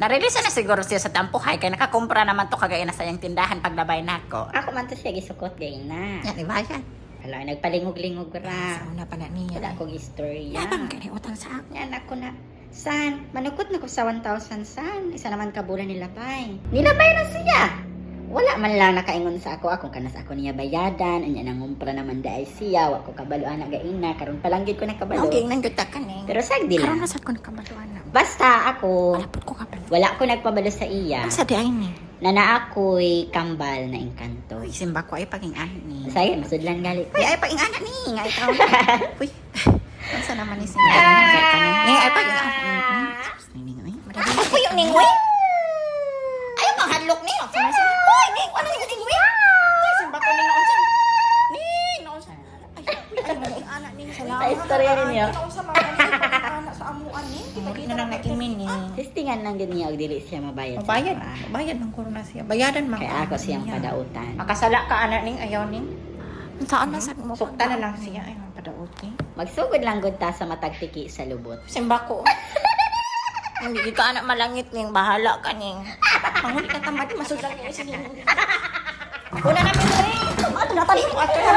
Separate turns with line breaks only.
Narelease na siguro siya sa tampuhay kay nakakumpra naman to kagaya na sa iyang tindahan paglabay nako.
Ako man to siya gisukot gay na.
Yan ibayan.
Hala, nagpalingog-lingog ra.
Sa una pala niya.
Wala akong istorya.
Yabang kay utang sa ako.
Yan ako na. San? Manukot na ko sa 1,000 san. Isa naman kabulan nilabay. Nilabay na siya. Wala man lang nakaingon sa ako. Akong kanas ako niya bayadan. Anya nangumpra naman daay siya. Wa ko kabalo ana gaina. Karon palanggit ko na kabalo.
Okay, nangyuta ka ni.
Pero sagdi
Karon
lang.
na sad ko nakabaluan na.
Basta ako,
Wala po ko kabalo.
wala ko nagpabalo sa iya.
Ang sa di ay ni.
Na ako'y kambal na engkanto.
Uy, simba ko ay paging-an ni.
Saya, masudlan gali.
Uy, ay paging-an ni. Nga ikaw na. Uy. Ang sa naman ni simba. Ni ay paging-an. Uy, yung ningwe. Ayaw bang hadlok ni. Uy, ning, ano yung ningwe? Uy, simba ko ning naon sa. Ning, naon sa. Ay, paging-an ni.
Sa istorya ninyo.
Naon sa mga anak sa amuan ni.
Hindi na lang nakimin ni.
Testingan lang din niya og dili siya mabayad. sa
Bayad.
trabaho.
Bayad ng corona siya. Bayadan man.
Kaya ako siyang padautan.
Makasala ka anak ning ayaw ning. Saan na sa mo? Sukta na lang siya ay padaot ni.
Magsugod lang gud ta sa matagtiki sa lubot.
Simba ko. Hindi ka anak malangit ning bahala ka ning. Manghuli ka tamad masudlan ni sa ning. Una na mi. Ato na tali. Ato na.